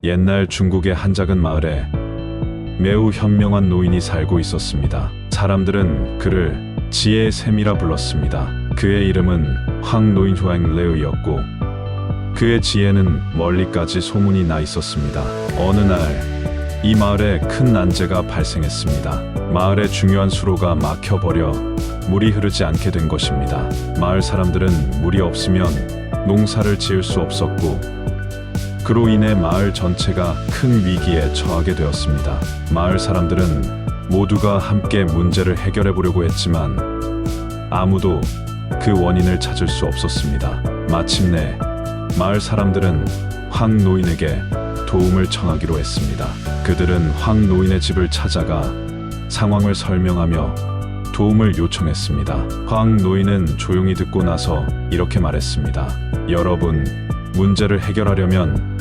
옛날 중국의 한 작은 마을에 매우 현명한 노인이 살고 있었습니다. 사람들은 그를 지혜의 샘이라 불렀습니다. 그의 이름은 황노인후앙레의였고 그의 지혜는 멀리까지 소문이 나 있었습니다. 어느 날 이 마을에 큰 난제가 발생했습니다. 마을의 중요한 수로가 막혀버려 물이 흐르지 않게 된 것입니다. 마을 사람들은 물이 없으면 농사를 지을 수 없었고 그로 인해 마을 전체가 큰 위기에 처하게 되었습니다. 마을 사람들은 모두가 함께 문제를 해결해 보려고 했지만 아무도 그 원인을 찾을 수 없었습니다. 마침내 마을 사람들은 황 노인에게 도움을 청하기로 했습니다. 그들은 황 노인의 집을 찾아가 상황을 설명하며 도움을 요청했습니다. 황 노인은 조용히 듣고 나서 이렇게 말했습니다. 여러분, 문제를 해결하려면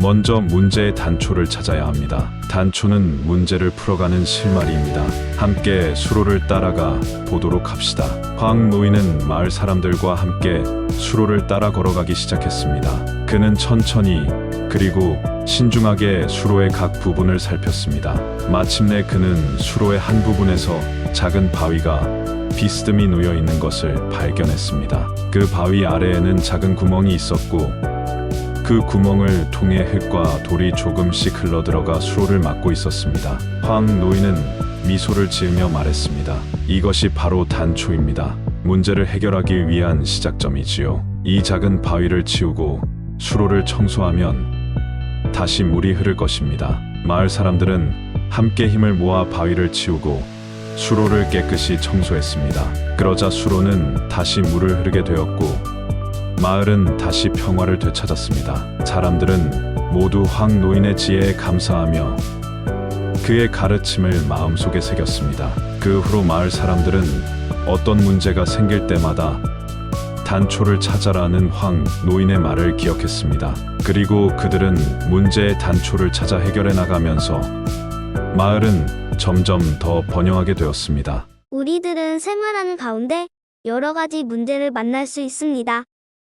먼저 문제의 단초를 찾아야 합니다. 단초는 문제를 풀어가는 실마리입니다. 함께 수로를 따라가 보도록 합시다. 황 노인은 마을 사람들과 함께 수로를 따라 걸어가기 시작했습니다. 그는 천천히 그리고 신중하게 수로의 각 부분을 살폈습니다. 마침내 그는 수로의 한 부분에서 작은 바위가 비스듬히 놓여 있는 것을 발견했습니다. 그 바위 아래에는 작은 구멍이 있었고 그 구멍을 통해 흙과 돌이 조금씩 흘러들어가 수로를 막고 있었습니다. 황 노인은 미소를 지으며 말했습니다. 이것이 바로 단초입니다. 문제를 해결하기 위한 시작점이지요. 이 작은 바위를 치우고 수로를 청소하면 다시 물이 흐를 것입니다. 마을 사람들은 함께 힘을 모아 바위를 치우고 수로를 깨끗이 청소했습니다. 그러자 수로는 다시 물을 흐르게 되었고 마을은 다시 평화를 되찾았습니다. 사람들은 모두 황 노인의 지혜에 감사하며 그의 가르침을 마음속에 새겼습니다. 그 후로 마을 사람들은 어떤 문제가 생길 때마다 단초를 찾아라는 황 노인의 말을 기억했습니다. 그리고 그들은 문제의 단초를 찾아 해결해 나가면서 마을은 점점 더 번영하게 되었습니다. 우리들은 생활하는 가운데 여러 가지 문제를 만날 수 있습니다.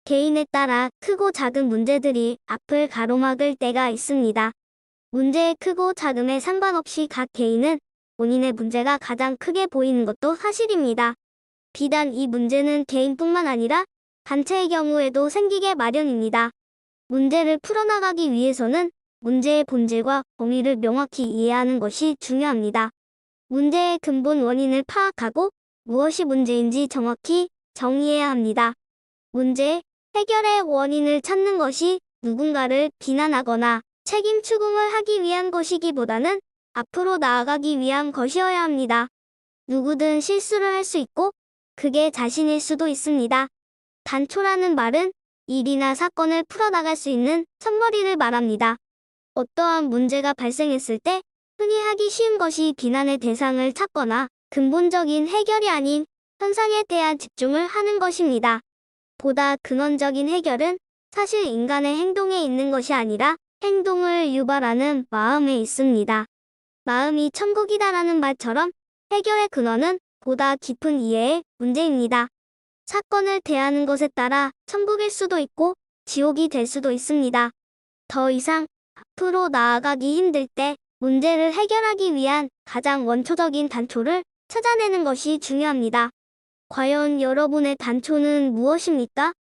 개인에 따라 크고 작은 문제들이 앞을 가로막을 때가 있습니다. 문제의 크고 작음에 상관없이 각 개인은 본인의 문제가 가장 크게 보이는 것도 사실입니다. 비단 이 문제는 개인뿐만 아니라 단체의 경우에도 생기게 마련입니다. 문제를 풀어나가기 위해서는 문제의 본질과 범위를 명확히 이해하는 것이 중요합니다. 문제의 근본 원인을 파악하고 무엇이 문제인지 정확히 정의해야 합니다. 문제 해결의 원인을 찾는 것이 누군가를 비난하거나 책임 추궁을 하기 위한 것이기보다는 앞으로 나아가기 위한 것이어야 합니다. 누구든 실수를 할 수 있고 그게 자신일 수도 있습니다. 단초라는 말은 일이나 사건을 풀어나갈 수 있는 첫머리를 말합니다. 어떠한 문제가 발생했을 때 흔히 하기 쉬운 것이 비난의 대상을 찾거나 근본적인 해결이 아닌 현상에 대한 집중을 하는 것입니다. 보다 근원적인 해결은 사실 인간의 행동에 있는 것이 아니라 행동을 유발하는 마음에 있습니다. 마음이 천국이다라는 말처럼 해결의 근원은 보다 깊은 이해의 문제입니다. 사건을 대하는 것에 따라 천국일 수도 있고 지옥이 될 수도 있습니다. 더 이상 앞으로 나아가기 힘들 때 문제를 해결하기 위한 가장 원초적인 단초를 찾아내는 것이 중요합니다. 과연 여러분의 단초는 무엇입니까?